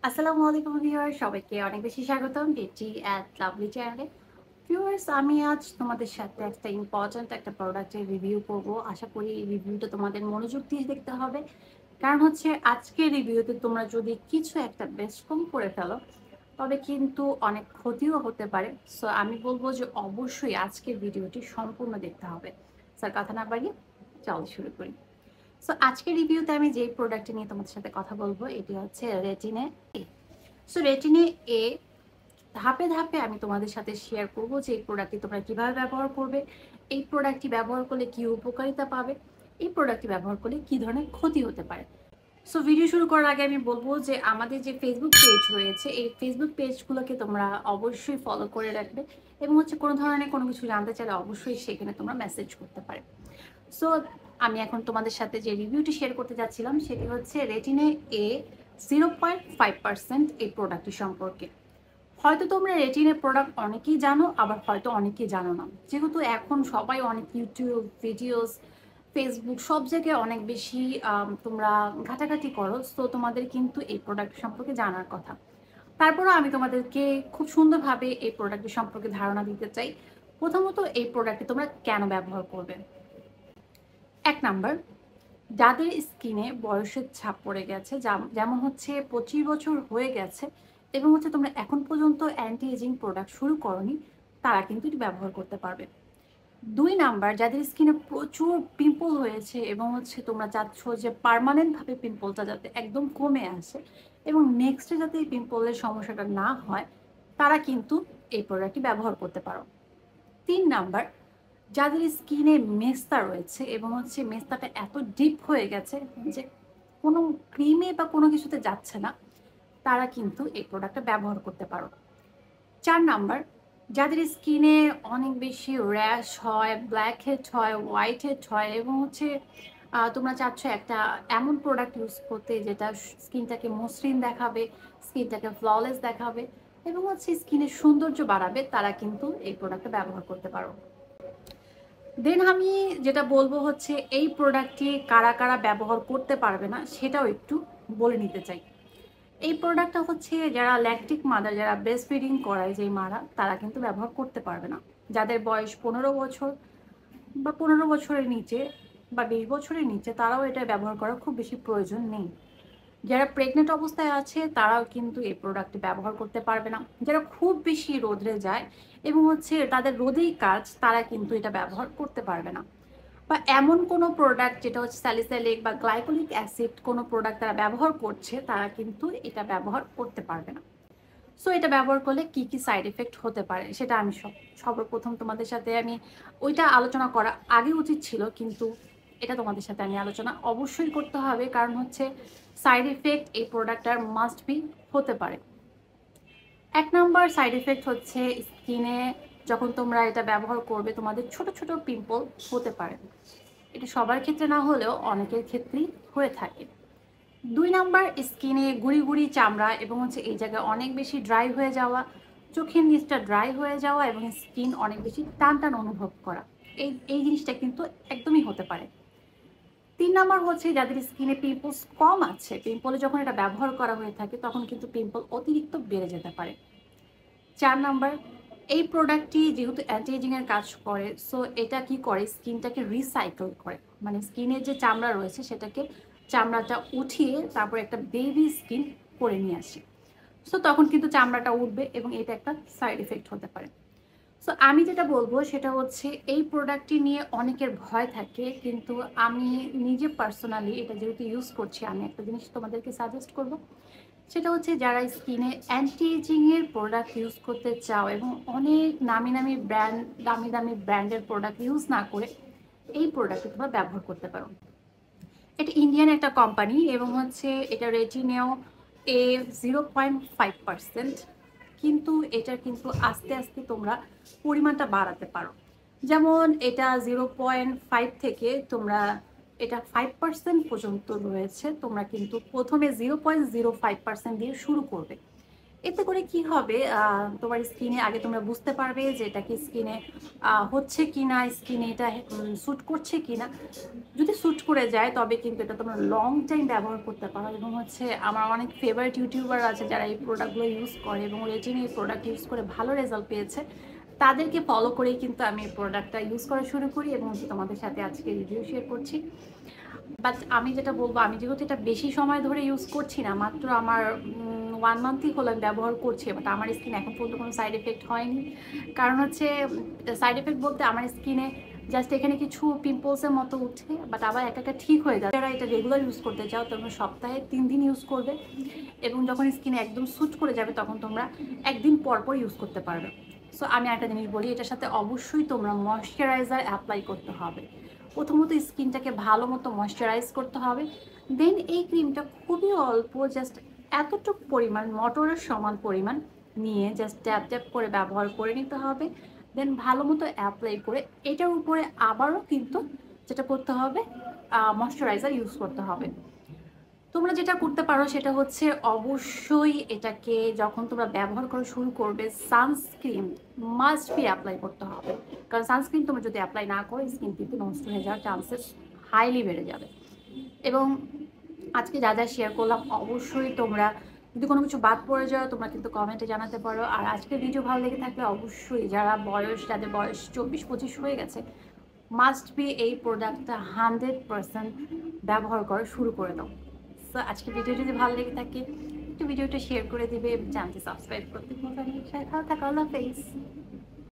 আসসালামু আলাইকুম ভিউয়ার্স, সবাইকে অনেক বেশি স্বাগতম বিটি অ্যাট লাভলি চ্যানেলে। ভিউয়ার্স, আমি আজ তোমাদের সাথে একটা ইম্পর্ট্যান্ট একটা প্রোডাক্টের রিভিউ করব। আশা করি এই রিভিউটা তোমাদের মনোযোগ দিয়ে দেখতে হবে, কারণ হচ্ছে আজকের রিভিউতে তোমরা যদি কিছু একটা বেশ কম করে ফেলো তবে কিন্তু অনেক ক্ষতিও হতে পারে। সো আমি বলবো যে অবশ্যই আজকের ভিডিওটি সম্পূর্ণ দেখতে হবে। স্যার, কথা না বাড়িয়ে চল শুরু করি। সো আজকের রিভিউতে আমি যেই প্রোডাক্টটি নিয়ে তোমাদের সাথে কথা বলবো এটি হচ্ছে রেটিনে এ। সো রেটিনে এ ধাপে ধাপে আমি তোমাদের সাথে শেয়ার করব যে এই প্রোডাক্টটি তোমরা কিভাবে ব্যবহার করবে, এই প্রোডাক্টটি ব্যবহার করলে কি উপকারিতা পাবে, এই প্রোডাক্টটি ব্যবহার করলে কি ধরনের ক্ষতি হতে পারে। সো ভিডিও শুরু করার আগে আমি বলবো যে আমাদের যে ফেসবুক পেজ রয়েছে এই ফেসবুক পেজগুলোকে তোমরা অবশ্যই ফলো করে রাখবে, এবং হচ্ছে কোনো ধরনের কোনো কিছু জানতে চাইলে অবশ্যই সেখানে তোমরা মেসেজ করতে পারে। সো আমি এখন তোমাদের সাথে যে রিভিউটি শেয়ার করতে যাচ্ছিলাম সেটি হচ্ছে রেটিনে এ 0.5% এই প্রোডাক্টটি সম্পর্কে। হয়তো তোমরা রেটিনের প্রোডাক্ট অনেকেই জানো, আবার হয়তো অনেকেই জানো না। যেহেতু এখন সবাই অনেক ইউটিউব ভিডিওস, ফেসবুক সব জায়গায় অনেক বেশি তোমরা ঘাটাঘাটি করো, সো তোমাদের কিন্তু এই প্রোডাক্ট সম্পর্কে জানার কথা। তারপরেও আমি তোমাদেরকে খুব সুন্দরভাবে এই প্রোডাক্টের সম্পর্কে ধারণা দিতে চাই। প্রথমত, এই প্রোডাক্টটি তোমরা কেন ব্যবহার করবে। এক নাম্বার, যাদের স্কিনে বয়সের ছাপ পড়ে গেছে, যেমন হচ্ছে 25 বছর হয়ে গেছে এবং হচ্ছে তোমরা এখন পর্যন্ত অ্যান্টি এজিং প্রোডাক্ট শুরু করনি, তারা কিন্তু এটি ব্যবহার করতে পারবে। দুই নাম্বার, যাদের স্কিনে প্রচুর পিম্পল হয়েছে এবং হচ্ছে তোমরা চাচ্ছ যে পার্মানেন্টভাবে পিম্পলটা যাতে একদম কমে আসে এবং নেক্সটে যাতে এই পিম্পলের সমস্যাটা না হয়, তারা কিন্তু এই প্রোডাক্টটি ব্যবহার করতে পারো। তিন নাম্বার, যাদের স্কিনে মেস্তা রয়েছে এবং হচ্ছে মেস্তাটা এত ডিপ হয়ে গেছে যে কোনো ক্রিমে বা কোনো কিছুতে যাচ্ছে না, তারা কিন্তু এই প্রোডাক্টটা ব্যবহার করতে পারো। চার নাম্বার, যাদের স্কিনে অনেক বেশি র্যাশ হয়, ব্ল্যাক হেড হয়, হোয়াইট হেড হয় এবং হচ্ছে তোমরা চাচ্ছ একটা এমন প্রোডাক্ট ইউজ করতে যেটা স্কিনটাকে মসৃণ দেখাবে, স্কিনটাকে ফ্ললেস দেখাবে এবং হচ্ছে স্কিনের সৌন্দর্য বাড়াবে, তারা কিন্তু এই প্রোডাক্টটা ব্যবহার করতে পারো। দেন আমি যেটা বলবো হচ্ছে এই প্রোডাক্টটি কারা কারা ব্যবহার করতে পারবে না সেটাও একটু বলে নিতে চাই। এই প্রোডাক্টটা হচ্ছে যারা ল্যাকটিক মাদার, যারা ব্রেস্ট ফিডিং করায় যেই মারা, তারা কিন্তু ব্যবহার করতে পারবে না। যাদের বয়স 15 বছর বা 15 বছরের নিচে বা 20 বছরের নিচে, তারাও এটা ব্যবহার করার খুব বেশি প্রয়োজন নেই। যারা প্রেগনেন্ট অবস্থায় আছে তারাও কিন্তু এই প্রোডাক্টটি ব্যবহার করতে পারবে না। যারা খুব বেশি রোদে যায় এবং হচ্ছে তাদের রোদেই কাজ, তারা কিন্তু এটা ব্যবহার করতে পারবে না। বা এমন কোনো প্রোডাক্ট যেটা হচ্ছে স্যালিসাইলিক বা গ্লাইকোলিক অ্যাসিড কোনো প্রোডাক্ট তারা ব্যবহার করছে, তারা কিন্তু এটা ব্যবহার করতে পারবে না। সো এটা ব্যবহার করলে কি কি সাইড এফেক্ট হতে পারে সেটা আমি সর্বপ্রথম তোমাদের সাথে আমি ওইটা আলোচনা করা আগে উচিত ছিল, কিন্তু এটা তোমাদের সাথে আমি আলোচনা অবশ্যই করতে হবে, কারণ হচ্ছে সাইড এফেক্ট এই প্রোডাক্টটার মাস্ট বি হতে পারে। এক নম্বর সাইড এফেক্ট হচ্ছে স্কিনে যখন তোমরা এটা ব্যবহার করবে তোমাদের ছোট ছোট পিম্পল হতে পারে। এটা সবার ক্ষেত্রে না হলেও অনেকের ক্ষেত্রেই হয়ে থাকে। দুই নাম্বার, স্কিনে গুড়ি গুড়ি চামড়া এবং হচ্ছে এই জায়গায় অনেক বেশি ড্রাই হয়ে যাওয়া, চোখের নিচটা ড্রাই হয়ে যাওয়া এবং স্কিন অনেক বেশি টান টান অনুভব করা, এই এই জিনিসটা কিন্তু একদমই হতে পারে। তিন নাম্বার হচ্ছে যাদের স্কিনে পিম্পলস কম আছে, পিম্পলে যখন এটা ব্যবহার করা হয়ে থাকে তখন কিন্তু পিম্পল অতিরিক্ত বেড়ে যেতে পারে। চার নাম্বার, এই প্রোডাক্টটি যেহেতু অ্যান্টি এজিংয়ের কাজ করে, সো এটা কি করে স্কিনটাকে রিসাইকেল করে, মানে স্কিনের যে চামড়া রয়েছে সেটাকে চামড়াটা উঠিয়ে তারপর একটা বেবি স্কিন করে নিয়ে আসে। সো তখন কিন্তু চামড়াটা উঠবে এবং এটা একটা সাইড এফেক্ট হতে পারে। সো আমি যেটা বলবো সেটা হচ্ছে এই প্রোডাক্টটি নিয়ে অনেকের ভয় থাকে, কিন্তু আমি নিজে পার্সোনালি এটা যেহেতু ইউজ করছি, আমি একটা জিনিস তোমাদেরকে সাজেস্ট করব। সেটা হচ্ছে যারা স্কিনে অ্যান্টি এজিংয়ের প্রোডাক্ট ইউজ করতে চাও এবং অনেক নামি নামি দামি দামি ব্র্যান্ডের প্রোডাক্ট ইউজ না করে এই প্রোডাক্টটি তোমরা ব্যবহার করতে পারো। এটা ইন্ডিয়ান একটা কোম্পানি এবং হচ্ছে এটা রেটিনেও এ 0.5%, কিন্তু এটার কিন্তু আস্তে আস্তে তোমরা পরিমাণটা বাড়াতে পারো। যেমন এটা 0.5 থেকে তোমরা এটা 5% পর্যন্ত রয়েছে, তোমরা কিন্তু প্রথমে 0.05% দিয়ে শুরু করবে এতে করে কি হবে, তোমার স্কিনে আগে তোমরা বুঝতে পারবে যে এটা কি স্কিনে হচ্ছে কিনা, স্কিনে এটা স্যুট করছে কিনা। যদি স্যুট করে যায় তবে কিন্তু এটা তোমরা লং টাইম ব্যবহার করতে পারো। এবং হচ্ছে আমার অনেক ফেভারিট ইউটিউবার আছে যারা এই প্রোডাক্টগুলো ইউজ করে এবং রেটিং এই প্রোডাক্ট ইউজ করে ভালো রেজাল্ট পেয়েছে। তাদেরকে ফলো করেই কিন্তু আমি এই প্রোডাক্টটা ইউজ করা শুরু করি এবং তোমাদের সাথে আজকে রিভিউ শেয়ার করছি। বাট আমি যেটা বলবো, আমি যেহেতু এটা বেশি সময় ধরে ইউজ করছি না, মাত্র আমার 1 মান্থই হলো আমি ব্যবহার করছি, বাট আমার স্কিন এখন পর্যন্ত কোনো সাইড এফেক্ট হয়নি। কারণ হচ্ছে সাইড এফেক্ট বলতে আমার স্কিনে জাস্ট এখানে কিছু পিম্পলসের মতো উঠে, বাট আবার একা ঠিক হয়ে যায়। যারা এটা রেগুলার ইউজ করতে চাও তোমরা সপ্তাহে 3 দিন ইউজ করবে এবং যখন স্কিনে একদম স্যুট করে যাবে তখন তোমরা একদিন পর পর ইউজ করতে পারবে। সো আমি একটা জিনিস বলি, এটার সাথে অবশ্যই তোমরা ময়শ্চারাইজার অ্যাপ্লাই করতে হবে। প্রথমত স্কিনটাকে ভালো মতো ময়শ্চারাইজ করতে হবে। দেন এই ক্রিমটা খুবই অল্প, জাস্ট এতটুকু পরিমাণ, মটরের সমান পরিমাণ নিয়ে জাস্ট ট্যাপ ট্যাপ করে ব্যবহার করে নিতে হবে। দেন ভালো মতো অ্যাপ্লাই করে এটার উপরে আবারও কিন্তু যেটা করতে হবে, ময়শ্চারাইজার ইউজ করতে হবে। তোমরা যেটা করতে পারো সেটা হচ্ছে অবশ্যই এটাকে যখন তোমরা ব্যবহার করা শুরু করবে, সানস্ক্রিন মাস্ট বি অ্যাপ্লাই করতে হবে। কারণ সানস্ক্রিন তোমরা যদি অ্যাপ্লাই না করো স্কিন কিন্তু নষ্ট হয়ে যাওয়ার চান্সেস হাইলি বেড়ে যাবে। এবং আজকে যা যা শেয়ার করলাম অবশ্যই তোমরা যদি কোনো কিছু বাদ পড়ে যাও তোমরা কিন্তু কমেন্টে জানাতে পারো। আর আজকের ভিডিও ভালো লেগে থাকলে অবশ্যই যাদের বয়স 24-25 হয়ে গেছে মাস্ট বি এই প্রোডাক্টটা 100% ব্যবহার করা শুরু করে দাও। সো আজকে ভিডিও যদি ভালো লেগে থাকে একটু ভিডিওটা শেয়ার করে দিবে, চ্যানেলটি সাবস্ক্রাইব করতে ভুলবে না। ভালো থাকো, আল্লাহ হাফেজ।